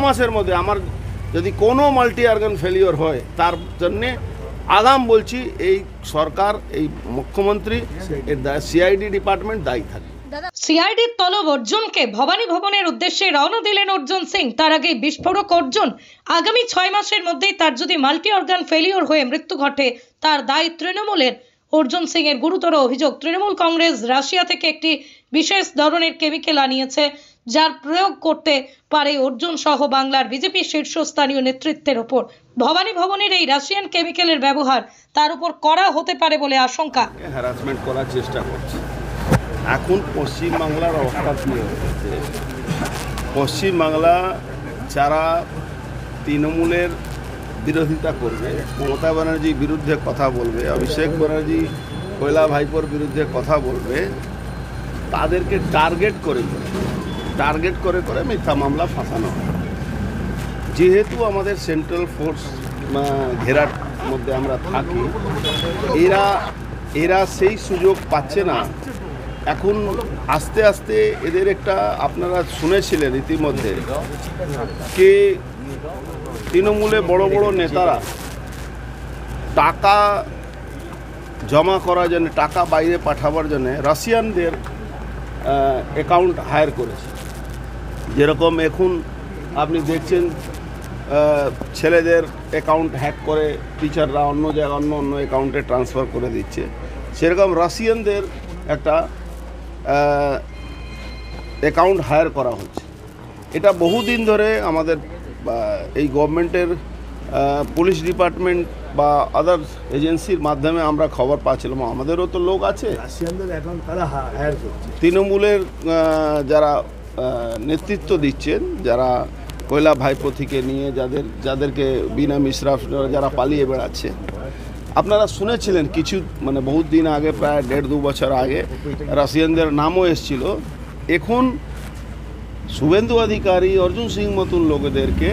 মাসের মধ্যে আমার যদি কোনো মাল্টি অর্গান ফেলিওর হয় তার জন্যে আগাম বলছি এই সরকার, এই মুখ্যমন্ত্রী, এর সিআইডি ডিপার্টমেন্ট দায়ী থাকে। সিআইডির তলব অর্জুনকে ভবানী ভবনের উদ্দেশ্যে রওনা দিলেন অর্জুন সিং। তার আগে বিস্ফোরক অর্জুন আগামী 6 মাসের মধ্যেই তার যদি মাল্টি অর্গান ফেলিওর হয়ে মৃত্যু ঘটে তার দায় তৃণমূলের। অর্জুন সিং এর গুরুতর অভিযোগ, তৃণমূল কংগ্রেস রাশিয়া থেকে একটি বিশেষ ধরনের কেমিক্যাল আনিয়েছে যার প্রয়োগ করতে পারে অর্জুন সহ বাংলার বিজেপি শীর্ষস্থানীয় নেতৃত্বের ওপর। ভবানী ভবনের এই রাশিয়ান কেমিক্যালের ব্যবহার তার উপর করা হতে পারে বলে আশঙ্কা। হ্যারাসমেন্ট করার চেষ্টা করছে। এখন পশ্চিমবাংলার অবস্থা কী হচ্ছে, পশ্চিমবাংলা যারা তৃণমূলের বিরোধিতা করবে, মমতা ব্যানার্জির বিরুদ্ধে কথা বলবে, অভিষেক ব্যানার্জি কৈলা ভাইপোর বিরুদ্ধে কথা বলবে, তাদেরকে টার্গেট করে মিথ্যা মামলা ফাঁসানো হয়। যেহেতু আমাদের সেন্ট্রাল ফোর্স ঘেরার মধ্যে আমরা থাকি, এরা সেই সুযোগ পাচ্ছে না। এখন আস্তে আস্তে এদের একটা, আপনারা শুনেছিলেন ইতিমধ্যে কে তৃণমূলে বড় বড় নেতারা টাকা জমা করার জন্য, টাকা বাইরে পাঠাবার জন্য রাশিয়ানদের অ্যাকাউন্ট হায়ার করেছে। যেরকম এখন আপনি দেখছেন ছেলেদের অ্যাকাউন্ট হ্যাক করে টিচাররা অন্য জায়গায় অন্য অ্যাকাউন্টে ট্রান্সফার করে দিচ্ছে, সেরকম রাশিয়ানদের একটা অ্যাকাউন্ট হায়ার করা হচ্ছে। এটা বহুদিন ধরে আমাদের এই গভর্নমেন্টের পুলিশ ডিপার্টমেন্ট বা আদার এজেন্সির মাধ্যমে আমরা খবর পাচ্ছিলাম। আমাদেরও তো লোক আছে রাশিয়ানদের অ্যাকাউন্ট তারা হায়ার করছে। তৃণমূলের যারা নেতৃত্ব দিচ্ছেন, যারা কৈলা ভাইপো থেকে নিয়ে যাদেরকে বিনা মিশ্রা যারা পালিয়ে বেড়াচ্ছে, আপনারা শুনেছিলেন কিছু বহুত দিন আগে, প্রায় 1.5-2 বছর আগে রাশিয়ানদের নামও এসেছিল। এখন শুভেন্দু অধিকারী, অর্জুন সিং মতন লোকেদেরকে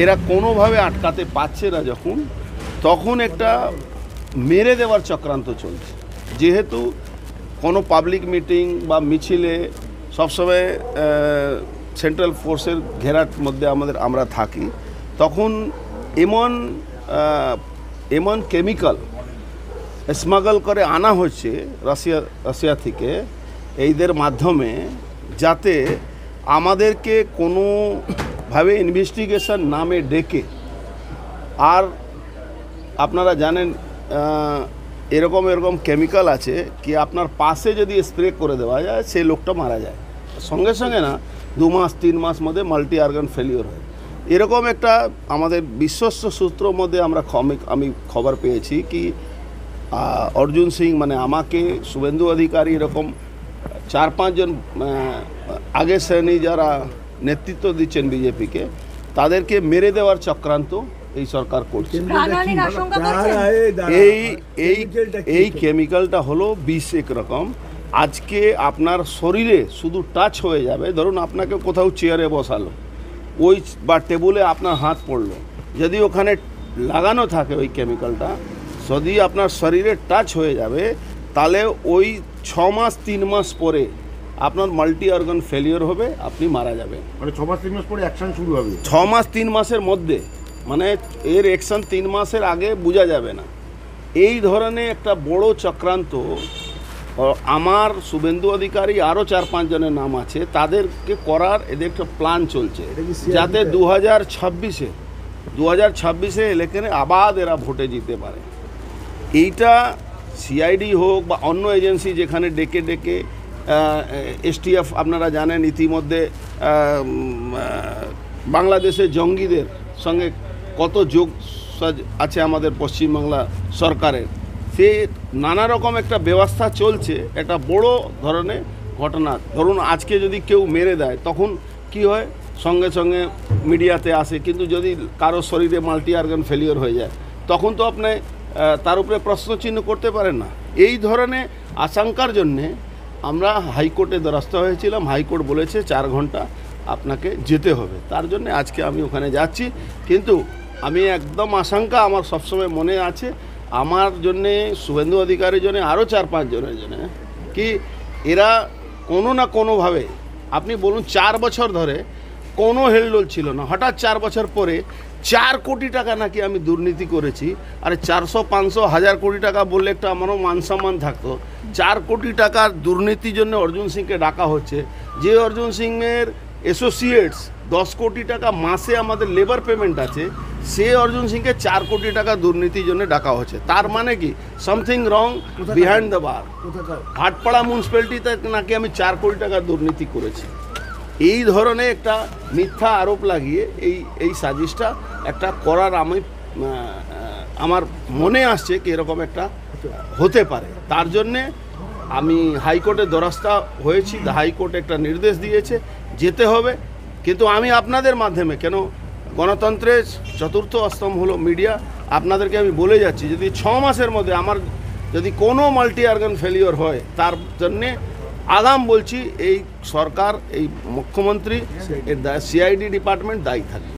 এরা কোনোভাবে আটকাতে পারছে না, তখন একটা মেরে দেওয়ার চক্রান্ত চলছে। যেহেতু কোনো পাবলিক মিটিং বা মিছিলে সবসময় সেন্ট্রাল ফোর্সের ঘেরার মধ্যে আমরা থাকি, তখন এমন কেমিক্যাল স্মাগল করে আনা হচ্ছে রাশিয়া থেকে এইদের মাধ্যমে, যাতে আমাদেরকে কোনোভাবে ইনভেস্টিগেশন নামে ডেকে, আর আপনারা জানেন এরকম কেমিক্যাল আছে কি আপনার পাশে যদি স্প্রে করে দেওয়া যায় সেই লোকটা মারা যায় সঙ্গে সঙ্গে না, 2 মাস 3 মাস মধ্যে মাল্টি অর্গান ফেলিওর হয়। এরকম একটা আমাদের বিশ্বস্ত সূত্রের মধ্যে আমি খবর পেয়েছি কি অর্জুন সিং আমাকে, শুভেন্দু অধিকারী, এরকম 4-5 জন আগের শ্রেণী যারা নেতৃত্ব দিচ্ছেন বিজেপিকে, তাদেরকে মেরে দেওয়ার চক্রান্ত এই সরকার করছে। এই কেমিক্যালটা হলো বিষ একরকম। আজকে আপনার শরীরে শুধু টাচ হয়ে যাবে, ধরুন আপনাকে কোথাও চেয়ারে বসালো, ওই বা টেবুলে আপনার হাত পড়লো, যদি ওখানে লাগানো থাকে ওই কেমিক্যালটা, যদি আপনার শরীরে টাচ হয়ে যাবে, তাহলে ওই 6 মাস 3 মাস পরে আপনার মাল্টি অর্গান ফেলিওর হবে, আপনি মারা যাবেন। 6 মাস 3 মাস পরে অ্যাকশন শুরু হবে। 6 মাস 3 মাসের মধ্যে, এর অ্যাকশন 3 মাসের আগে বোঝা যাবে না। এই ধরনের একটা বড় চক্রান্ত আমার, শুভেন্দু অধিকারী, আরও 4-5 জনের নাম আছে, তাদেরকে করার এদের একটা প্ল্যান চলছে, যাতে 2026-এ ইলেকশনে আবার এরা ভোটে জিতে পারে। এইটা সিআইডি হোক বা অন্য এজেন্সি, যেখানে ডেকে এসটিএফ, আপনারা জানেন ইতিমধ্যে বাংলাদেশের জঙ্গিদের সঙ্গে কত যোগ আছে আমাদের পশ্চিমবাংলা সরকারের, সে নানা রকম একটা ব্যবস্থা চলছে। একটা বড় ধরনের ঘটনা, ধরুন আজকে যদি কেউ মেরে দেয়, তখন কি হয়, সঙ্গে সঙ্গে মিডিয়াতে আসে, কিন্তু যদি কারো শরীরে মাল্টি অর্গান ফেলিওর হয়ে যায়, তখন তো আপনি তার উপরে প্রশ্নচিহ্ন করতে পারেন না। এই ধরনের আশঙ্কার জন্যে আমরা হাইকোর্টে দ্বারস্থ হয়েছিলাম। হাইকোর্ট বলেছে 4 ঘন্টা আপনাকে যেতে হবে, তার জন্য আজকে আমি ওখানে যাচ্ছি। কিন্তু আমি একদম আশঙ্কা আমার সবসময় মনে আছে, আমার জন্যে, শুভেন্দু অধিকারীর জন্য, আরও 4-5 জনের জন্য, কি এরা কোনো না কোনোভাবে, আপনি বলুন 4 বছর ধরে কোনো হেলদোল ছিল না। হঠাৎ 4 বছর পরে 4 কোটি টাকা নাকি আমি দুর্নীতি করেছি। আরে 400, 500, 1000 কোটি টাকা বললে একটা আমারও মান সম্মান থাকতো। 4 কোটি টাকার দুর্নীতির জন্য অর্জুন সিংকে ডাকা হচ্ছে, যে অর্জুন সিংয়ের অ্যাসোসিয়েটস 10 কোটি টাকা মাসে আমাদের লেবার পেমেন্ট আছে, সে অর্জুন সিংকে 4 কোটি টাকা দুর্নীতির জন্য ডাকা হচ্ছে। তার মানে কি সামথিং রং বিহাইন্ড দ্য বার। কোথাকার ভাটপাড়া মিউনিসিপ্যালিটিতে নাকি আমি 4 কোটি টাকা দুর্নীতি করেছি। এই ধরনের একটা মিথ্যা আরোপ লাগিয়ে এই সাজিশটা একটা করার আমার মনে আসছে কি এরকম একটা হতে পারে। তার জন্যে আমি হাইকোর্টের দ্বারস্থ হয়েছি। হাইকোর্ট একটা নির্দেশ দিয়েছে, যেতে হবে। কিন্তু আমি আপনাদের মাধ্যমে, কেন গণতন্ত্রের চতুর্থ স্তম্ভ হলো মিডিয়া, আপনাদেরকে আমি বলে যাচ্ছি, যদি 6 মাসের মধ্যে আমার যদি কোনো মাল্টি অর্গান ফেলিওর হয়, তার জন্যে আগাম বলছি এই সরকার, এই মুখ্যমন্ত্রী, এর সিআইডি ডিপার্টমেন্ট দায়ী থাকবে।